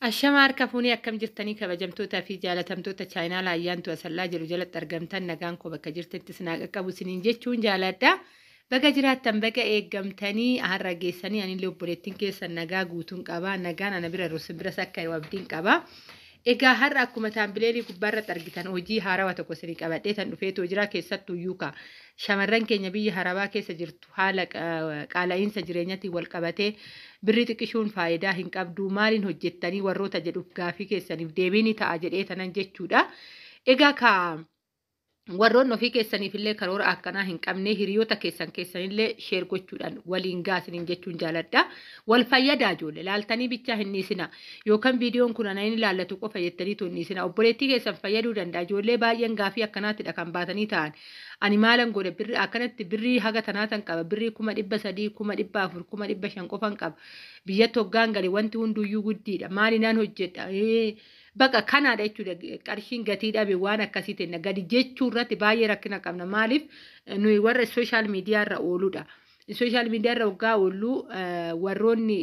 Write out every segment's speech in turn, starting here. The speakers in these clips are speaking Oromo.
Ashamaar kafuunii akkam jirtanii kabajamtoota fi jaalatamtoota chaayinaal ayyaantu asallaa jiru jalatti argamtan nagaan koo bakka jirtanitti sinaa qaqqabu siniin jechuun jaaladha. Baga jiraattan baga eeggamtanii har'a geessanii anillee obboleettiin keessan nagaa guutuun qaba. Nagaan ana bira rosin biras akka abdiin qaba. Egaa har'a akkuma taambileerii gubbaarratti argitan hojii haarawaa tokko sinii qabadhee tan dhufeetoo jira keessattuu yuuka. Shamarran keenya biyya harabaa keessa jirtu haala qaala'iinsa jireenyaatiin wal qabatee birri xiqqishuun faayidaa hin qabdu maaliin hojjettanii warroota jedhuuf gaafii keessaniif deebiin ta'a jedhee tanan jechuudha. Egaa warroon ofii keessaniif illee karoora akkanaa hin qabne hiriyoota keessanillee sheer gochuudhaan waliin gaasiniin jechuun jaaladha. Wal fayyadaa ijoollee laaltanii bichaa hin dhiisina yookaan viidiyoon kun ana inni laallatu qofa jettanii tun dhiisina obboleettii keessan fayyaduu danda'a ijoollee baay'een gaafii akkanaatidha kan baatanii ta'an. Ani maalan godhe birri akkanatti birrii haga tanaatan qaba birrii 300 400 500 qofan qaba biyyatti hoggaan galee wanti hunduyyuu guddiidha maalinaan hojjedha. Baqa kanaadha jechuudha qarshiin gatii dhabe waan akkasii ta'e gadi jechuu irratti baay'ee rakkina qabna maaliif nuyi warra sooshaal miidiyaa irra ooludha. Sooshaal miidiyaa irra hoggaa oollu warroonni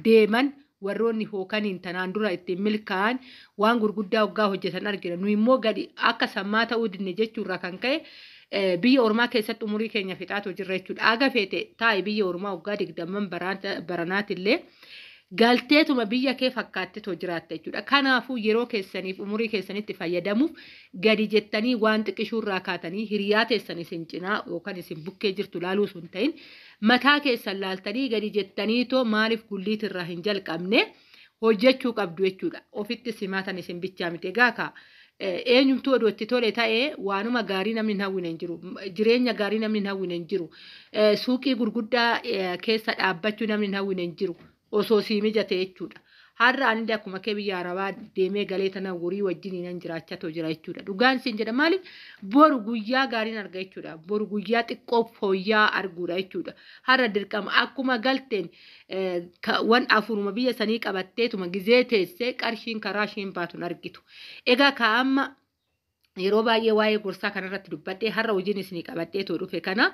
deeman warroonni hookaniin tanaan dura ittiin milkaa'an waan gurguddaa hoggaa hojjetan argina. Nuyi immoo gadi akka sammaa ta'uu dinne jechuurraa kan ka'e biyya ormaa keessatti umurii keenya fixaatu jirra jechuudha. Aga feete taa'e biyya ormaa hoggaa 20 baranaatillee. Galteetuma biyya kee fakkaatteetoo jiraatta jechuudha. Kanaafuu yeroo keessaniif umurii keessanitti fayyadamuuf gadi jettanii waan xiqqishuurraa kaatanii hiriyaa teessan isin cinaa yookaan isin bukkee jirtu laaluu sun ta'in mataa keessan laaltanii gadi jettaniitoo maaliif gulliitirraa hin jalqabne hojjechuu qabdu jechuudha. Ofitti simaatan isin bichaa miti egaa eenyumtuu odoo itti tole ta'ee waanuma gaarii namni hin hawwine hin jiru. Jireenya gaarii namni hin hawwine hin jiru. Suuqii gurguddaa keessa dhaabbachuu namni hin hawwine hin jiru. Osoo sii mijate jechuudha. Har'a ani akkuma kee biyya arabaa deemee galee tana horii wajjin nan jiraachatoo jira jechuudha. Dhugaan siin jedha maaliif boru guyyaa gaariin arga jechuudha. Boru guyyaa xiqqoo fooyyaa arguudha jechuudha. Har'a dirqama akkuma galteen wan afuruma biyya sanii qabatteetuma gizee teessee qarshiin karaa ishiin baatuun argitu. Egaa amma yeroo baay'ee waa'ee gorsaa kanarratti dubbadhee har'a hojiin isinii qabadheetoo dhufe kana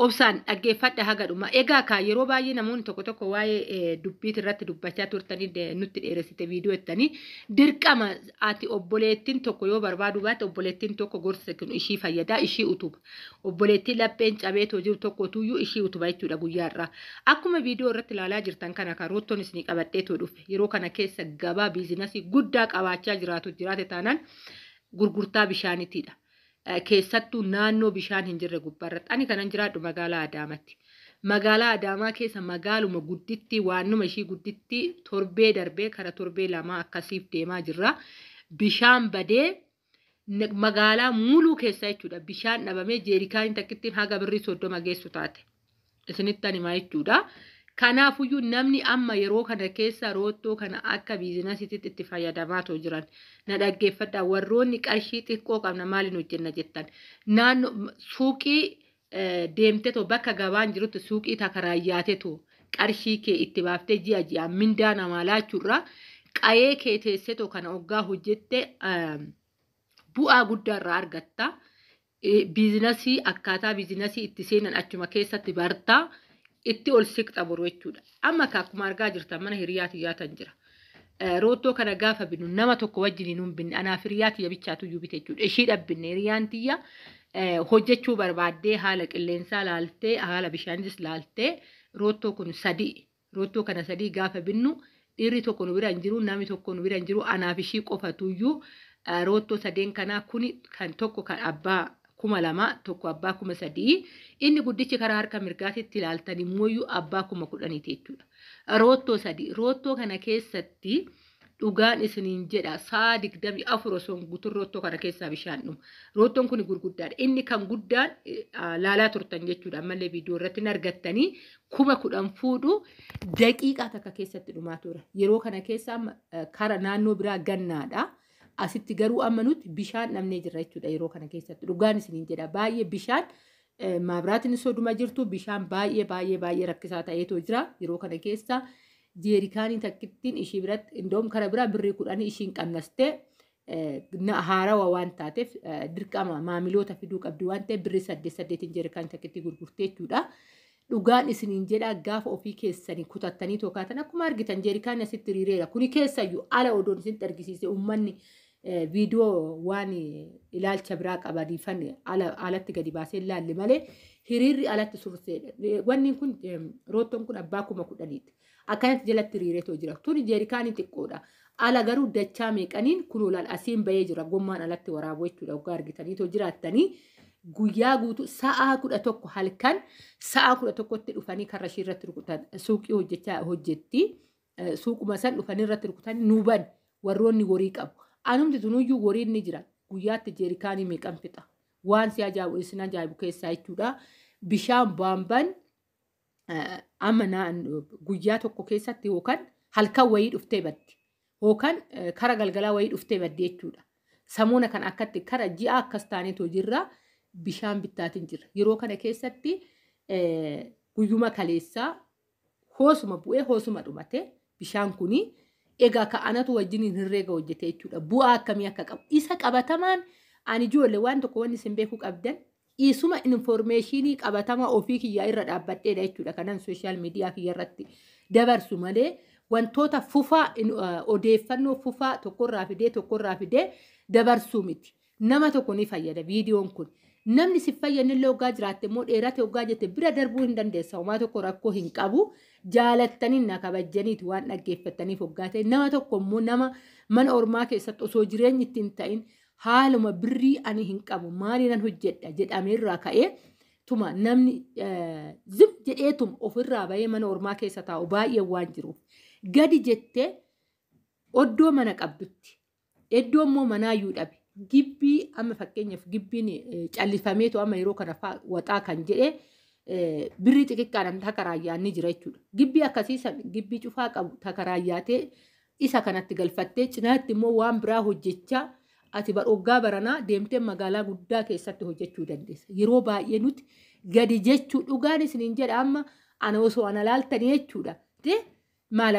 obsaan dhaggeeffadha hagadhuma. Egaa yeroo baay'ee namoonni tokko waa'ee dubbiit irratti dubbachaa turtanii nutti dheeressite viidiyoo jettanii dirqama ati obboleettiin tokko yoo barbaadu baatte obboleettiin tokko gorsa kennu ishii fayyadaa ishii utuba. Obboleettiin lapheen cabeetoo jiru tokko tuyyuu ishii utuba jechuudha guyyaarraa. Akkuma viidiyoo irratti ilaalaa jirtan kana karoottoon isinii qabadheetoo dhufe yeroo kana keessa gabaa biizinasii guddaa qabaachaa jiraate taanaan gurgurtaa bishaanitiidha. Keessattuu naannoo bishaan hin jirre gubbaarratti ani kanan jiraadhu magaalaa Adaamaatti. Magaalaa Adaamaa keessa magaaluma gudditti waanuma ishii gudditti torbee darbee kara torbee lama akkasiif deemaa jirra. Bishaan badee magaalaa muluu keessa jechuudha. Bishaan dhabamee jeerikaanii takkittiin haga birrii 30 geessu taate. Isinitti himaa jechuudha. Kanaafuyyuu namni amma yeroo kana keessa roottoo kana akka biizinasiitti itti fayyadamaa jiran na dhaggeeffadhaa warroonni qarshii xiqqoo qabna maaliin hojjenna jettan naannoo suuqii deemtetoo bakka gabaan jirutti suuqii takaraayyaatee qarshii kee itti baaftee ji'a mindaa namaa laachuurraa qayee kee teessetoo kana hoggaa hojjette bu'aa guddaarraa argatta. Biizinasii akkaataa biizinasii itti seenan achuma keessatti bartaa. Itti ol siqxa boru jechuudha. Amma akkuma argaa jirtan mana hiriyaati yaatan jira. Roottoo kana gaafa binu nama tokko wajjin hin binne anaaf hiriyaati bichaatu iyyuu bite jechuudha. Ishii dhabbinne hiriyaan tiyya hojjechuu barbaaddee haala qilleensaa laaltee haala bishaanis laaltee roottoo kun sadii roottoo kana sadii gaafa binnu dhiirri tokko nu bira hin jiru namni tokko nu bira hin jiru anaaf ishii qofatu iyyuu roottoo sadeen kanaa kuni kan tokko kan abbaa 2,000 tokko abbaa 3,000 inni guddichi karaa harka mirgaatitti ilaaltan immoo abbaa 10,000 jechuudha. Roottoo sadii roottoo kana keessatti dhugaan isiniin jedha sa'a 24 osoo guutuun roottoo kana keessaa bishaan dhuma. Roottoon kun gurguddaadha. Inni kan guddaan laalaa turtan jechuudha. Ammallee viidiyoo irratti argattanii 10,000 fuudhu daqiiqaa takka keessatti dhumaa ture. Yeroo kana keessa kara naannoo biraa gannaadha. Asitti garuu amma nuti bishaan dhabnee jirra jechuudha yeroo kana keessatti. Dhugaan isiniin jedha baay'ee bishaan maabiraatiin sooduma jirtu bishaan baay'ee rakkisaa ta'eetoo jira yeroo kana keessa jeerikaanii takkittiin ishii biratti indoom kara biraa birrii 10 ishiin qannastee haarawaa waan taateef dirqama maamiloota fiduu qabdi waan ta'eef birrii 8 jeerikaanii takkitti gurgurtee jechuudha. dhugaan isiniin jedhaa gaafa ofii keessanii kutattanii tookaatan akkuma argitan jeerikaan asitti hiriireera. Kuni keessayyuu ala odoon isin argisiise uummanni viidiyoo waan ilaalcha biraa qabaniifan alatti gadi baasee ilaalle malee hiriirri alatti surseedha. Wanni kun roottoon kun abbaa 10,000ti. Akkanatti jalatti hiriireetoo jira. Tuni jeerikaanii xiqqoodha. Ala garuu dachaa meeqaniin kunuulaan asiin bahee jira. Gommaan alatti waraabuu jechuudha. Waggaa argitaniitoo jiraattanii guyyaa guutuu sa'a 11 halkan sa'a 11tti dhufanii karra ishee irratti rukutan suuqii hojjetti. Suuquma san dhufanii irratti rukutan nuuban warroonni horii qabu. Anumti tunuyyuu horiin ni jira. Guyyaatti jeerikaanii meeqan fixa. Waan si ajaa'ibu isin ajaa'ibu keessaa jechuudha. Bishaan baamban amma guyyaa tokko keessatti yookaan halkan wayii dhuftee baddi. Yookaan kara galgalaa wayii dhuftee baddi jechuudha. Samuuna kan akkatti kara ji'a akkas taaneetoo jirra. Bishaan bittaatiin jira. Yeroo kana keessatti guyyuma kaleessaa hoosuma bu'ee hoosuma dhumate bishaan kuni egaa ka'anatu wajjiniin herreega hojjete jechuudha. Bu'aa akkamii akka qabu. Isa qabatamaan ani ijoollee waan tokko wanni isin beekuu qabdan isuma informeeshinii qabatamaa ofii kiyyaa irra dhaabbadheedha jechuudha. Kanan sooshaal miidiyaa kiyya irratti dabarsu malee wantoota fufaa odeeffannoo fufaa tokkorraa fidee dabarsuu miti. Nama tokko ni fayyada viidiyoon kun. Namni si fayyadnillee hoggaa jiraatte immoo dheerate hoggaa jette bira darbuu hin dandeessa. Homaa tokko rakkoo hin qabu. Jaalattanii na kabajjaniiti waan dhaggeeffataniif hoggaa ta'e. Nama tokko immoo nama mana ormaa keessatti osoo jireenyi ittiin ta'in haaluma birrii ani hin qabu maaliinan hojjedha jedhamee irraa ka'ee tuma namni zib jedheetum ofirraa bahee mana ormaa keessa taa'u baay'ee waan jiruuf gadi jettee oddoo mana qabdutti iddoo immoo manaayyuu dhabe. Gibbii amma fakkeenyaaf gibbiin callifameetu amma yeroo kana waxaa kan jedhee birrii xixiqqaadhaan takaraayyaan ni jira jechuudha. Gibbii akkasiisan gibbii cufaa qabu takaraayyaatee isa kanatti galfattee cinaatti immoo waan biraa hojjechaa ati hoggaa baranaa deemtee magaalaa guddaa keessatti hojjechuu dandeessa. Yeroo baay'ee nuti gadi jechuu dhugaan isiniin jedha amma ana osoo ana laaltanii jechuudha. Maal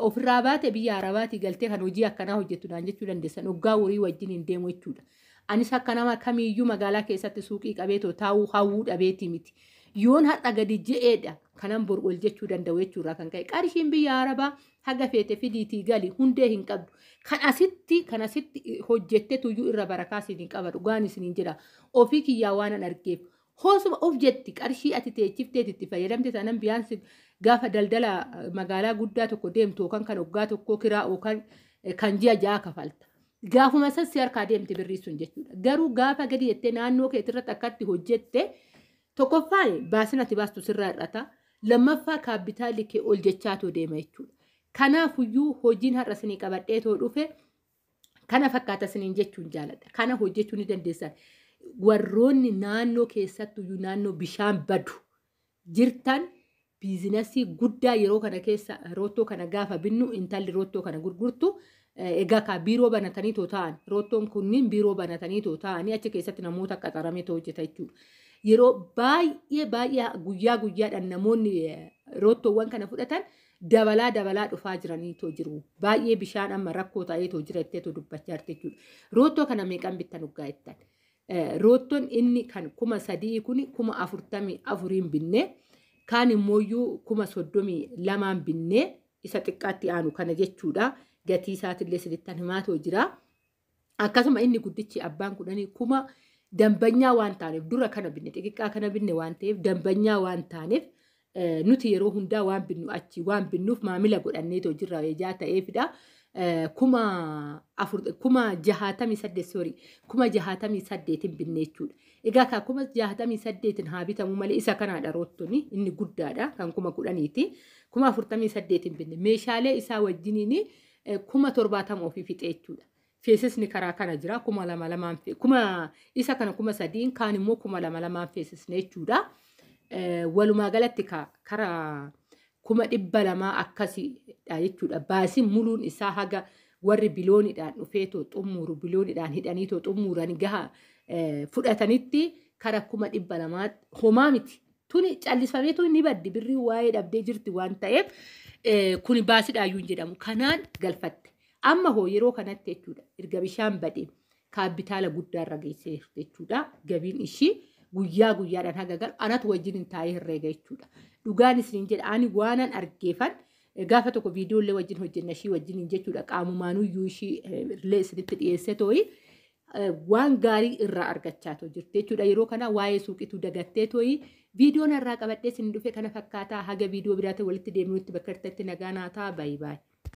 ofirraa baate biyya Arabaatii galtee kan hojii akkanaa hojjettudhaan jechuu dandeessan hoggaa horii wajjin hin deemu jechuudha. Anis akka nama kamiiyyuu magaalaa keessatti suuqii qabeetoo taa'uu hawwuu dhabeetii miti. Yoon har'a gadi je'eedha kanan bor ol jechuu danda'u jechuudha kan ka'e. Qarshiin biyya Arabaa haga feete fidiitii gali hundee hin qabdu. Kan asitti hojjettee tuyyuu irra barakaa isin qaba dhugaan isiniin jedha. Ofii kiyyaa waan an argeef. Hoosuma of jetti qarshii ati teechifteet itti fayyadamte tanan biyaansi gaafa daldala magaalaa guddaa tokko deemtu yookaan kan hoggaa tokko kiraa yookaan kan ji'a ja'a kafalta. Gaafuma sassi harkaa deemte birrii sun jechuudha. Garuu gaafa gadi jettee naannoo kee irratti akkatti hojjette tokkoffaan baasin ati baastu sirraa hir'ata. Lammaffaa kaapitaalli kee ol jechaatoo deema jechuudha. Kanaafuyyuu hojiin har'a isinii qabadheetoo dhufe kana fakkaata isiniin jechuun jaaladha. Kana hojjechuu ni dandeessan. Warroonni naannoo keessattuyyuu naannoo bishaan badu jirtan biizinasii guddaa yeroo kana keessa roottoo kana gaafa binnu intalli roottoo kana gurgurtu egaa ka biiroo banatanii too ta'an roottoon kunniin biiroo banatanii too ta'anii achi keessatti namoota qaxaramee too hojjeta jechuudha. Yeroo baay'ee guyyaadhaan namoonni roottoowwan kana fudhatan dabalaa dhufaa jiranii too jiru. Baay'ee bishaan amma rakkoo ta'ee too jira jettee too dubbachaa jirti jechuudha. Roottoo kana meeqan bittan hoggaa jettan? Roottoon inni kan 3,000 kun 44,000 binnee kaan immooyyuu 32,000 binnee isa xiqqaatti aanu kana jechuudha. Gatii isaatillee sirrittan himaatoo jira. Akkasuma inni guddichi abbaan kudhanii 1,000 dambanyaa waan taaneef dura kana binne xixiqqaa kana binne waan ta'eef dambanyaa waan taaneef nuti yeroo hundaa waan binnu achi waan binnuuf maamila godhanneetoo jirra ejaa ta'eefidha. 68,000 binnee jechuudha. Egaa kan 68,000 haa bitamu malee isa kanaadha roottoni inni guddaadha kan 10,000ti. 48,000 binne meeshaalee isaa wajjiniin 70,000 ofii fixe jechuudha. Feesisni karaa kana jira 2,200 isa kana 3,000 kaan immoo 2,200 feesisne jechuudha. Walumaa galatti karaa 200,000 akkasiidha jechuudha. Baasiin muluun isaa haga warri bilooniidhaan dhufeetoo xumuru bilooniidhaan hidhaniitoo xumuran gaha fudhatanitti kara 200,000 homaa miti. Tuni callifameetu ni baddi birrii waa'ee dhabdee jirti waan ta'eef kuni baasiidhaayyuu jedhamu. Kanaan galfatte. Amma hoo yeroo kanatti jechuudha erga bishaan badee kaapitaala guddaarra geessee jechuudha. Gabiin ishii guyyaa guyyaadhaan haga galu anatu wajjin hin taa'ee herreega jechuudha. Dhugaan isiniin jedha ani waanan argeefan gaafa tokko viidiyoolee wajjin hojjenna ishii wajjin jechuudha qaamumaanuu ishii illee isinitti dhiyeessee tooyi waan gaarii irraa argachaa jirti jechuudha. Yeroo kana waa'ee suuqituu dagattee tooyi viidiyoon irraa qabadhee isin dhufe kana fakkaataa haga viidiyoo biraatti walitti deemnutti bakka itti nagaa naataa baay'ee.